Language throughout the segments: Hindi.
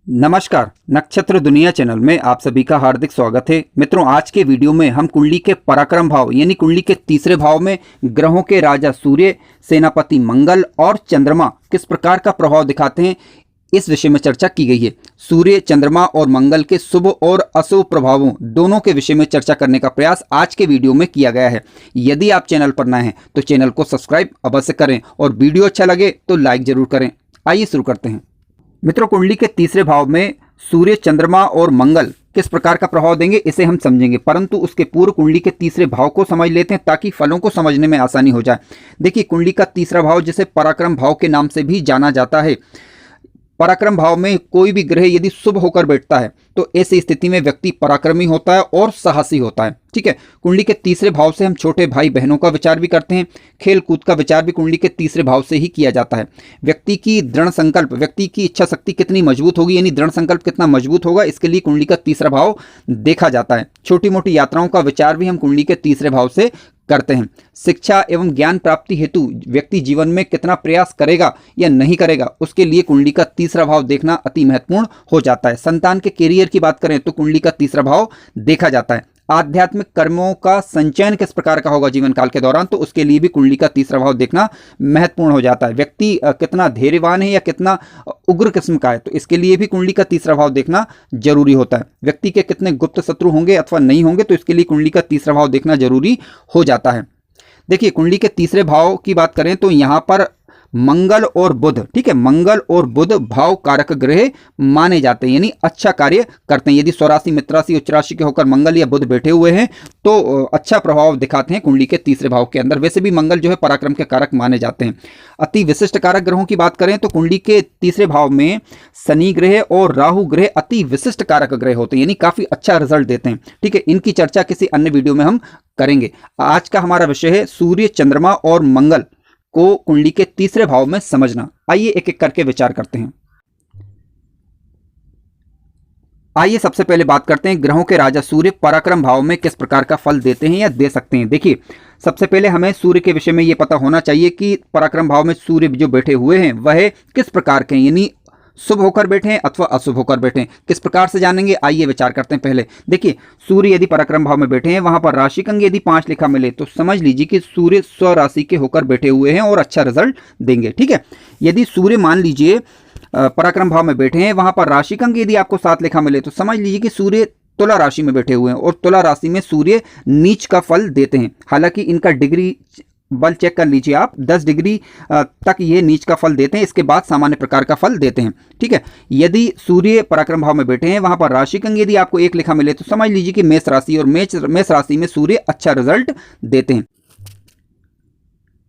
नमस्कार, नक्षत्र दुनिया चैनल में आप सभी का हार्दिक स्वागत है। मित्रों, आज के वीडियो में हम कुंडली के पराक्रम भाव यानी कुंडली के तीसरे भाव में ग्रहों के राजा सूर्य, सेनापति मंगल और चंद्रमा किस प्रकार का प्रभाव दिखाते हैं, इस विषय में चर्चा की गई है। सूर्य, चंद्रमा और मंगल के शुभ और अशुभ प्रभावों दोनों के विषय में चर्चा करने का प्रयास आज के वीडियो में किया गया है। यदि आप चैनल पर नए हैं तो चैनल को सब्सक्राइब अवश्य करें और वीडियो अच्छा लगे तो लाइक जरूर करें। आइए शुरू करते हैं। मित्रों, कुंडली के तीसरे भाव में सूर्य, चंद्रमा और मंगल किस प्रकार का प्रभाव देंगे इसे हम समझेंगे, परंतु उसके पूर्व कुंडली के तीसरे भाव को समझ लेते हैं ताकि फलों को समझने में आसानी हो जाए। देखिए, कुंडली का तीसरा भाव जिसे पराक्रम भाव के नाम से भी जाना जाता है। पराक्रम भाव में कोई भी ग्रह यदि शुभ होकर बैठता है तो ऐसी स्थिति में व्यक्ति पराक्रमी होता है और साहसी होता है। ठीक है, कुंडली के तीसरे भाव से हम छोटे भाई बहनों का विचार भी करते हैं। खेल कूद का विचार भी कुंडली के तीसरे भाव से ही किया जाता है। व्यक्ति की दृढ़ संकल्प, व्यक्ति की इच्छा शक्ति कितनी मजबूत होगी यानी दृढ़ संकल्प कितना मजबूत होगा, इसके लिए कुंडली का तीसरा भाव देखा जाता है। छोटी मोटी यात्राओं का विचार भी हम कुंडली के तीसरे भाव से करते हैं। शिक्षा एवं ज्ञान प्राप्ति हेतु व्यक्ति जीवन में कितना प्रयास करेगा या नहीं करेगा, उसके लिए कुंडली का तीसरा भाव देखना अति महत्वपूर्ण हो जाता है। संतान के कैरियर की बात करें तो कुंडली का तीसरा भाव देखा जाता है। आध्यात्मिक कर्मों का संचयन किस प्रकार का होगा जीवन काल के दौरान, तो उसके लिए भी कुंडली का तीसरा भाव देखना महत्वपूर्ण हो जाता है। व्यक्ति कितना धैर्यवान है या कितना उग्र किस्म का है, तो इसके लिए भी कुंडली का तीसरा भाव देखना जरूरी होता है। व्यक्ति के कितने गुप्त शत्रु होंगे अथवा नहीं होंगे, तो इसके लिए कुंडली का तीसरा भाव देखना जरूरी हो जाता है। देखिए, कुंडली के तीसरे भाव की बात करें तो यहाँ पर मंगल और बुध, ठीक है, मंगल और बुध भाव कारक ग्रह माने जाते हैं यानी अच्छा कार्य करते हैं। यदि स्वराशि, मित्र राशि, उच्च राशि के होकर मंगल या बुध बैठे हुए हैं तो अच्छा प्रभाव दिखाते हैं कुंडली के तीसरे भाव के अंदर। वैसे भी मंगल जो है पराक्रम के कारक माने जाते हैं। अति विशिष्ट कारक ग्रहों की बात करें तो कुंडली के तीसरे भाव में शनि ग्रह और राहु ग्रह अति विशिष्ट कारक ग्रह होते हैं यानी काफी अच्छा रिजल्ट देते हैं। ठीक है, इनकी चर्चा किसी अन्य वीडियो में हम करेंगे। आज का हमारा विषय है सूर्य, चंद्रमा और मंगल को कुंडली के तीसरे भाव में समझना। आइए एक एक करके विचार करते हैं। आइए सबसे पहले बात करते हैं ग्रहों के राजा सूर्य पराक्रम भाव में किस प्रकार का फल देते हैं या दे सकते हैं। देखिए, सबसे पहले हमें सूर्य के विषय में यह पता होना चाहिए कि पराक्रम भाव में सूर्य जो बैठे हुए हैं वह किस प्रकार के हैं, यानी शुभ होकर बैठे हैं अथवा अशुभ होकर बैठे हैं। किस प्रकार से जानेंगे, आइए विचार करते हैं। पहले देखिए, सूर्य यदि पराक्रम भाव में बैठे हैं, वहां पर राशि अंक यदि 5 लिखा मिले तो समझ लीजिए कि सूर्य स्व राशि के होकर बैठे हुए हैं और अच्छा रिजल्ट देंगे। ठीक है, यदि सूर्य मान लीजिए पराक्रम भाव में बैठे हैं, वहां पर राशि अंक यदि आपको 7 लिखा मिले तो समझ लीजिए कि सूर्य तुला राशि में बैठे हुए हैं और तुला राशि में सूर्य नीच का फल देते हैं। हालांकि इनका डिग्री बल चेक कर लीजिए आप, 10 डिग्री तक ये नीच का फल देते हैं, इसके बाद सामान्य प्रकार का फल देते हैं। ठीक है, यदि सूर्य पराक्रम भाव में बैठे हैं, वहां पर राशि अंक यदि आपको 1 लिखा मिले तो समझ लीजिए कि मेष राशि, और मेष राशि में सूर्य अच्छा रिजल्ट देते हैं।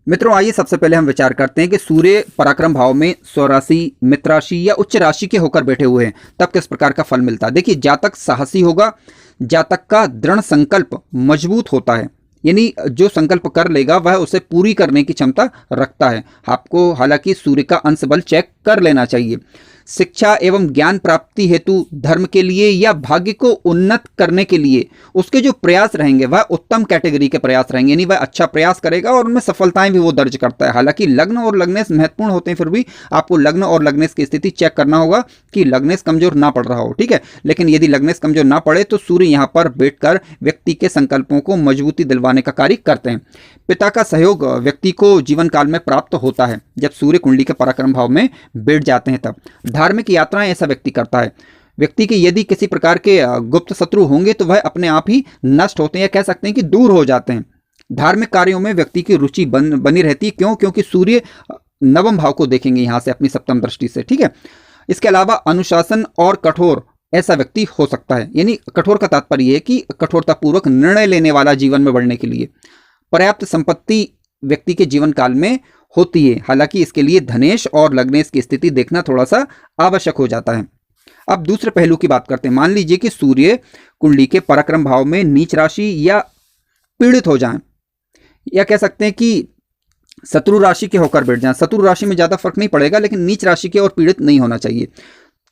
मित्रों, आइए सबसे पहले हम विचार करते हैं कि सूर्य पराक्रम भाव में स्वराशि, मित्र राशि या उच्च राशि के होकर बैठे हुए हैं तब किस प्रकार का फल मिलता है। देखिए, जातक साहसी होगा, जातक का दृढ़ संकल्प मजबूत होता है यानी जो संकल्प कर लेगा वह उसे पूरी करने की क्षमता रखता है। आपको हालांकि सूर्य का अंश बल चेक कर लेना चाहिए। शिक्षा एवं ज्ञान प्राप्ति हेतु धर्म के लिए या भाग्य को उन्नत करने के लिए उसके जो प्रयास रहेंगे वह उत्तम कैटेगरी के प्रयास रहेंगे यानी वह अच्छा प्रयास करेगा और उनमें सफलताएं भी वो दर्ज करता है। हालांकि लग्न और लग्नेश महत्वपूर्ण होते हैं, फिर भी आपको लग्न और लग्नेश की स्थिति चेक करना होगा कि लग्नेश कमजोर ना पड़ रहा हो। ठीक है, लेकिन यदि लग्नेश कमजोर ना पड़े तो सूर्य यहाँ पर बैठकर व्यक्ति के संकल्पों को मजबूती दिलवाने का कार्य करते हैं। पिता का सहयोग व्यक्ति को जीवन काल में प्राप्त होता है जब सूर्य कुंडली के पराक्रम भाव में बैठ जाते हैं तब। धार्मिक यात्राएं ऐसा व्यक्ति करता है। व्यक्ति के यदि किसी प्रकार के गुप्त शत्रु होंगे तो वह अपने आप ही नष्ट होते हैं या कह सकते हैं कि दूर हो जाते हैं। धार्मिक कार्यों में व्यक्ति की रुचि बनी रहती है। क्यों? क्योंकि सूर्य नवम भाव को देखेंगे यहां से अपनी सप्तम दृष्टि से। ठीक है, इसके अलावा अनुशासन और कठोर ऐसा व्यक्ति हो सकता है, यानी कठोर का तात्पर्य है कि कठोरतापूर्वक निर्णय लेने वाला जीवन में बढ़ने के लिए। पर्याप्त संपत्ति व्यक्ति के जीवन काल में होती है, हालांकि इसके लिए धनेश और लग्नेश की स्थिति देखना थोड़ा सा आवश्यक हो जाता है। अब दूसरे पहलू की बात करते हैं। मान लीजिए कि सूर्य कुंडली के पराक्रम भाव में नीच राशि या पीड़ित हो जाएं, या कह सकते हैं कि शत्रु राशि के होकर बैठ जाएं। शत्रु राशि में ज्यादा फर्क नहीं पड़ेगा, लेकिन नीच राशि के और पीड़ित नहीं होना चाहिए।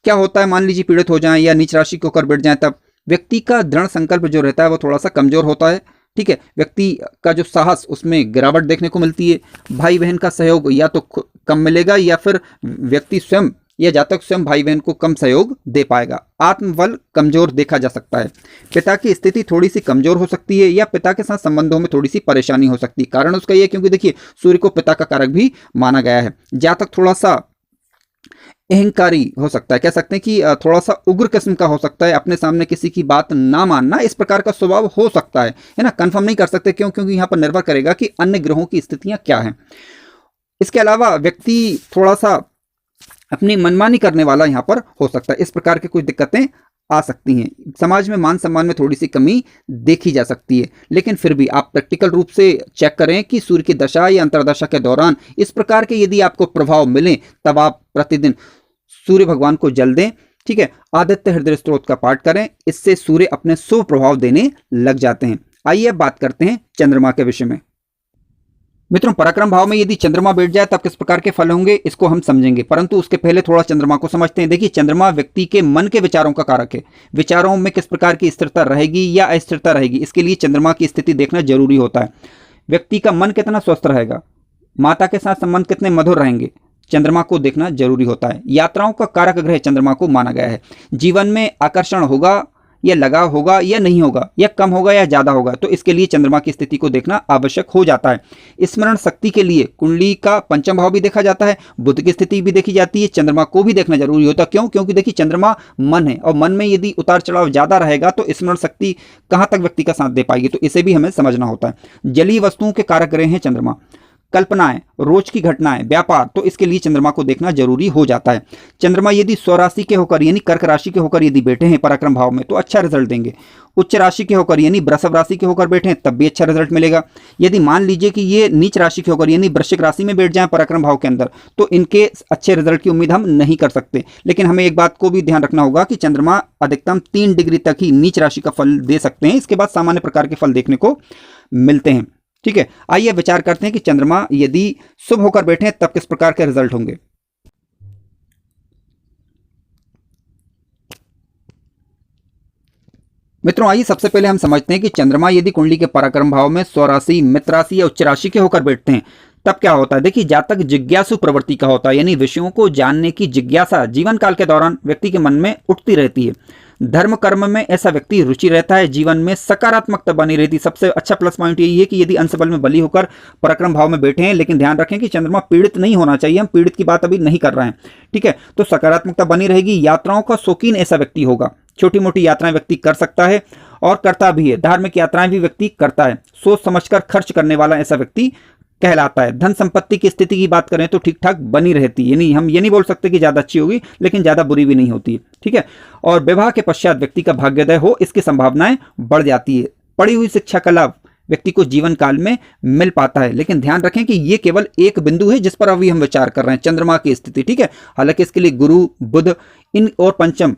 क्या होता है, मान लीजिए पीड़ित हो जाएं या नीच राशि के होकर बैठ जाएं, तब व्यक्ति का दृढ़ संकल्प जो रहता है वो थोड़ा सा कमजोर होता है। ठीक है, व्यक्ति का जो साहस उसमें गिरावट देखने को मिलती है। भाई बहन का सहयोग या तो कम मिलेगा या फिर व्यक्ति स्वयं यह जातक स्वयं भाई बहन को कम सहयोग दे पाएगा। आत्मबल कमजोर देखा जा सकता है। पिता की स्थिति थोड़ी सी कमजोर हो सकती है या पिता के साथ संबंधों में थोड़ी सी परेशानी हो सकती है। कारण उसका यह, क्योंकि देखिए सूर्य को पिता का कारक भी माना गया है। जातक थोड़ा सा अहंकारी हो सकता है, कह सकते हैं कि थोड़ा सा उग्र किस्म का हो सकता है, अपने सामने किसी की बात ना मानना, इस प्रकार का स्वभाव हो सकता है ना। कंफर्म नहीं कर सकते क्यों, क्योंकि यहाँ पर निर्भर करेगा कि अन्य ग्रहों की स्थितियां क्या हैं। इसके अलावा व्यक्ति थोड़ा सा अपनी मनमानी करने वाला यहाँ पर हो सकता है। इस प्रकार की कुछ दिक्कतें आ सकती हैं। समाज में मान सम्मान में थोड़ी सी कमी देखी जा सकती है, लेकिन फिर भी आप प्रैक्टिकल रूप से चेक करें कि सूर्य की दशा या अंतर्दशा के दौरान इस प्रकार के यदि आपको प्रभाव मिले तब आप प्रतिदिन सूर्य भगवान को जल दें। ठीक है, आदित्य हृदय स्तोत्र का पाठ करें, इससे सूर्य अपने शुभ प्रभाव देने लग जाते हैं। आइए अब बात करते हैं चंद्रमा के विषय में। मित्रों, पराक्रम भाव में यदि चंद्रमा बैठ जाए तब किस प्रकार के फल होंगे इसको हम समझेंगे, परंतु उसके पहले थोड़ा चंद्रमा को समझते हैं। देखिए, चंद्रमा व्यक्ति के मन के विचारों का कारक है। विचारों में किस प्रकार की स्थिरता रहेगी या अस्थिरता रहेगी, इसके लिए चंद्रमा की स्थिति देखना जरूरी होता है। व्यक्ति का मन कितना स्वस्थ रहेगा, माता के साथ संबंध कितने मधुर रहेंगे, चंद्रमा को देखना जरूरी होता है। यात्राओं का कारक ग्रह चंद्रमा को माना गया है। जीवन में आकर्षण होगा या लगाव होगा या नहीं होगा, या कम होगा या ज्यादा होगा, तो इसके लिए चंद्रमा की स्थिति को देखना आवश्यक हो जाता है। स्मरण शक्ति के लिए कुंडली का पंचम भाव भी देखा जाता है, बुध की स्थिति भी देखी जाती है, चंद्रमा को भी देखना जरूरी होता है। क्यों? क्योंकि देखिए चंद्रमा मन है और मन में यदि उतार चढ़ाव ज्यादा रहेगा तो स्मरण शक्ति कहां तक व्यक्ति का साथ दे पाएगी, तो इसे भी हमें समझना होता है। जलीय वस्तुओं के कारक ग्रह हैं चंद्रमा। कल्पनाएं, रोज की घटनाएं, व्यापार, तो इसके लिए चंद्रमा को देखना जरूरी हो जाता है। चंद्रमा यदि स्वराशि के होकर यानी कर्क राशि के होकर यदि बैठे हैं पराक्रम भाव में तो अच्छा रिजल्ट देंगे। उच्च राशि के होकर यानी वृषभ राशि के होकर बैठे हैं तब भी अच्छा रिजल्ट मिलेगा। यदि मान लीजिए कि ये नीच राशि के होकर यानी वृश्चिक राशि में बैठ जाए पराक्रम भाव के अंदर, तो इनके अच्छे रिजल्ट की उम्मीद हम नहीं कर सकते। लेकिन हमें एक बात को भी ध्यान रखना होगा कि चंद्रमा अधिकतम 3 डिग्री तक ही नीच राशि का फल दे सकते हैं, इसके बाद सामान्य प्रकार के फल देखने को मिलते हैं। ठीक है, आइए विचार करते हैं कि चंद्रमा यदि शुभ होकर बैठे तब किस प्रकार के रिजल्ट होंगे। मित्रों, आइए सबसे पहले हम समझते हैं कि चंद्रमा यदि कुंडली के पराक्रम भाव में स्वराशि, मित्र राशि या उच्च राशि के होकर बैठते हैं तब क्या होता है। देखिए, जातक जिज्ञासु प्रवृत्ति का होता है, यानी विषयों को जानने की जिज्ञासा जीवन काल के दौरान व्यक्ति के मन में उठती रहती है। धर्म कर्म में ऐसा व्यक्ति रुचि रहता है, जीवन में सकारात्मकता बनी रहती है। सबसे अच्छा प्लस पॉइंट यही है कि यदि अंश बल में बली होकर पराक्रम भाव में बैठे हैं, लेकिन ध्यान रखें कि चंद्रमा पीड़ित नहीं होना चाहिए, हम पीड़ित की बात अभी नहीं कर रहे हैं। ठीक है, तो सकारात्मकता बनी रहेगी। यात्राओं का शौकीन ऐसा व्यक्ति होगा, छोटी मोटी यात्राएं व्यक्ति कर सकता है और करता भी है। धार्मिक यात्राएं भी व्यक्ति करता है। सोच समझकर खर्च करने वाला ऐसा व्यक्ति कहलाता है। धन संपत्ति की स्थिति की बात करें तो ठीक ठाक बनी रहती है, यानी हम ये नहीं बोल सकते कि ज्यादा अच्छी होगी, लेकिन ज्यादा बुरी भी नहीं होती। ठीक है, और विवाह के पश्चात व्यक्ति का भाग्योदय हो इसकी संभावनाएं बढ़ जाती है। पढ़ी हुई शिक्षा का लाभ व्यक्ति को जीवन काल में मिल पाता है, लेकिन ध्यान रखें कि ये केवल एक बिंदु है जिस पर अभी हम विचार कर रहे हैं, चंद्रमा की स्थिति। ठीक है, हालांकि इसके लिए गुरु, बुध इन और पंचम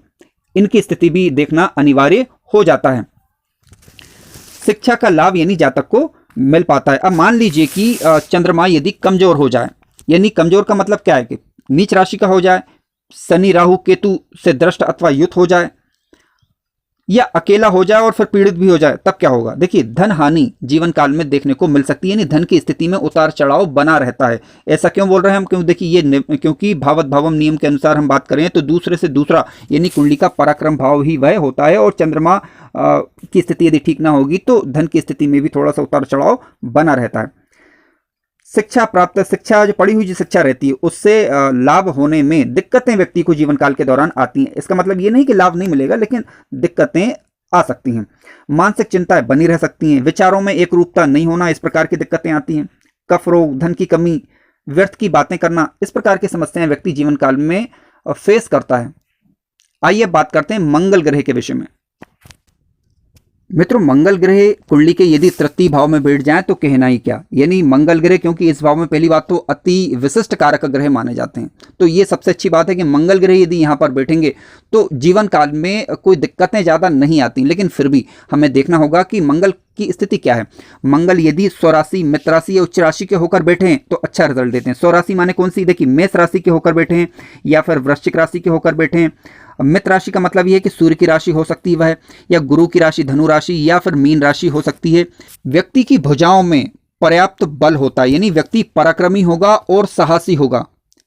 इनकी स्थिति भी देखना अनिवार्य हो जाता है। शिक्षा का लाभ यानी जातक को मिल पाता है। अब मान लीजिए कि चंद्रमा यदि कमजोर हो जाए, यानी कमजोर का मतलब क्या है कि नीच राशि का हो जाए, शनि राहु केतु से दृष्ट अथवा युत हो जाए, या अकेला हो जाए और फिर पीड़ित भी हो जाए, तब क्या होगा। देखिए, धन हानि जीवन काल में देखने को मिल सकती है, यानी धन की स्थिति में उतार चढ़ाव बना रहता है। ऐसा क्यों बोल रहे हैं हम, क्यों देखिए ये क्योंकि भावत भावम नियम के अनुसार हम बात करें तो दूसरे से दूसरा यानी कुंडली का पराक्रम भाव ही वह होता है, और चंद्रमा की स्थिति यदि ठीक ना होगी तो धन की स्थिति में भी थोड़ा सा उतार चढ़ाव बना रहता है। शिक्षा प्राप्त, शिक्षा जो पढ़ी हुई जो शिक्षा रहती है उससे लाभ होने में दिक्कतें व्यक्ति को जीवन काल के दौरान आती हैं। इसका मतलब ये नहीं कि लाभ नहीं मिलेगा, लेकिन दिक्कतें आ सकती हैं। मानसिक चिंताएं बनी रह सकती हैं। विचारों में एक रूपता नहीं होना, इस प्रकार की दिक्कतें आती हैं। कफ रोग, धन की कमी, व्यर्थ की बातें करना, इस प्रकार की समस्याएं व्यक्ति जीवन काल में फेस करता है। आइए बात करते हैं मंगल ग्रह के विषय में। मित्रों, मंगल ग्रह कुंडली के यदि तृतीय भाव में बैठ जाएं तो कहना ही क्या, यानी मंगल ग्रह क्योंकि इस भाव में पहली बात तो अति विशिष्ट कारक ग्रह माने जाते हैं, तो ये सबसे अच्छी बात है कि मंगल ग्रह यदि यहाँ पर बैठेंगे तो जीवन काल में कोई दिक्कतें ज़्यादा नहीं आती। लेकिन फिर भी हमें देखना होगा कि मंगल की स्थिति क्या है। मंगल यदि स्वराशि, मित्र राशि या उच्च राशि के होकर बैठे हैं तो अच्छा रिजल्ट देते हैं। स्वराशि माने कौन सी, देखिए मेष राशि के होकर बैठे हैं या फिर वृश्चिक राशि के होकर बैठे हैं। मित्र राशि का मतलब यह है कि सूर्य की राशि हो सकती है वह, या गुरु की राशि धनु राशि या फिर मीन राशि हो सकती है। व्यक्ति की भुजाओं में पर्याप्त बल होता है, यानी व्यक्ति पराक्रमी होगा और साहसी होगा।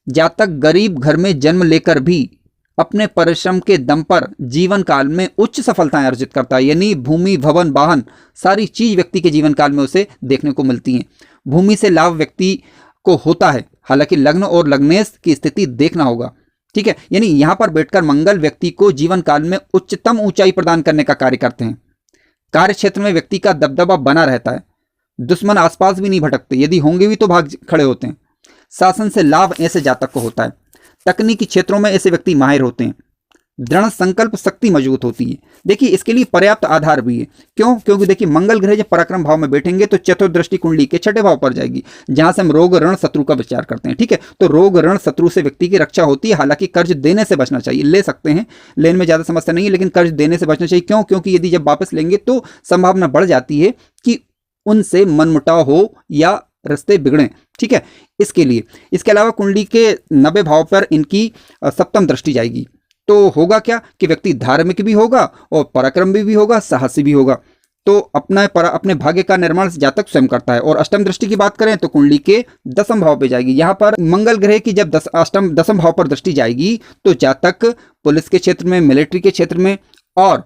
जातक गरीब घर में जन्म लेकर भी अपने परिश्रम के दम पर जीवन काल में उच्च सफलताएं अर्जित करता है, यानी भूमि, भवन, वाहन सारी चीज व्यक्ति के जीवन काल में उसे देखने को मिलती हैं। भूमि से लाभ व्यक्ति को होता है, हालांकि लग्न और लग्नेश की स्थिति देखना होगा। ठीक है, यानी यहां पर बैठकर मंगल व्यक्ति को जीवन काल में उच्चतम ऊंचाई प्रदान करने का कार्य करते हैं। कार्य क्षेत्र में व्यक्ति का दबदबा बना रहता है, दुश्मन आसपास भी नहीं भटकते, यदि होंगे भी तो भाग खड़े होते हैं। शासन से लाभ ऐसे जातक को होता है। तकनीकी क्षेत्रों में ऐसे व्यक्ति माहिर होते हैं। दृढ़ संकल्प शक्ति मजबूत होती है। देखिए इसके लिए पर्याप्त आधार भी है। क्यों? क्योंकि देखिए मंगल ग्रह जब पराक्रम भाव में बैठेंगे तो चतुर्दृष्टि कुंडली के छठे भाव पर जाएगी, जहां से हम रोग ऋण शत्रु का विचार करते हैं। ठीक है, तो रोग ऋण शत्रु से व्यक्ति की रक्षा होती है। हालांकि कर्ज देने से बचना चाहिए, ले सकते हैं, लेने में ज्यादा समस्या नहीं है, लेकिन कर्ज देने से बचना चाहिए। क्यों? क्योंकि यदि जब वापस लेंगे तो संभावना बढ़ जाती है कि उनसे मनमुटाव हो या रास्ते बिगड़े। ठीक है, इसके लिए इसके अलावा कुंडली के 90 भाव पर इनकी सप्तम दृष्टि जाएगी, तो होगा क्या कि व्यक्ति धार्मिक भी होगा और पराक्रमी भी होगा, साहसी भी होगा। तो अपने भाग्य का निर्माण जातक स्वयं करता है। और अष्टम दृष्टि की बात करें तो कुंडली के 10वें भाव पे जाएगी। यहाँ पर मंगल ग्रह की जब 10वें भाव पर दृष्टि जाएगी तो जातक पुलिस के क्षेत्र में, मिलिट्री के क्षेत्र में और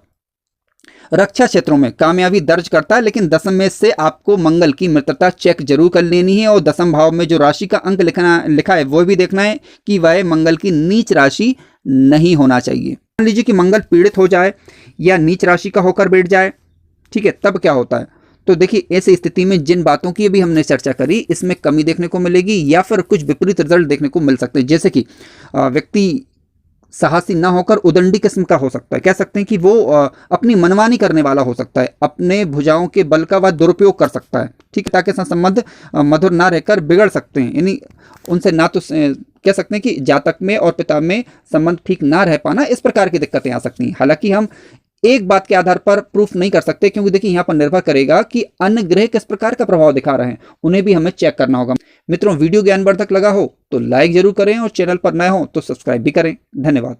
रक्षा क्षेत्रों में कामयाबी दर्ज करता है। लेकिन 10 में से आपको मंगल की मित्रता चेक जरूर कर लेनी है और 10वें भाव में जो राशि का अंक लिखा है वो भी देखना है कि वह मंगल की नीच राशि नहीं होना चाहिए। मान लीजिए कि मंगल पीड़ित हो जाए या नीच राशि का होकर बैठ जाए, ठीक है, तब क्या होता है? तो देखिए ऐसी स्थिति में जिन बातों की अभी हमने चर्चा करी इसमें कमी देखने को मिलेगी या फिर कुछ विपरीत रिजल्ट देखने को मिल सकते हैं। जैसे कि व्यक्ति साहसी ना होकर उदंडी किस्म का हो सकता है, कह सकते हैं कि वो अपनी मनमानी करने वाला हो सकता है, अपने भुजाओं के बल का वह दुरुपयोग कर सकता है। ठीक है, ताकि संबंध मधुर ना रहकर बिगड़ सकते हैं, यानी उनसे ना तो कह सकते हैं कि जातक में और पिता में संबंध ठीक ना रह पाना, इस प्रकार की दिक्कतें आ सकती हैं। हालांकि हम एक बात के आधार पर प्रूफ नहीं कर सकते, क्योंकि देखिए यहाँ पर निर्भर करेगा कि अन्य ग्रह किस प्रकार का प्रभाव दिखा रहे हैं, उन्हें भी हमें चेक करना होगा। मित्रों, वीडियो ज्ञानवर्धक लगा हो तो लाइक जरूर करें और चैनल पर नए हो तो सब्सक्राइब भी करें। धन्यवाद।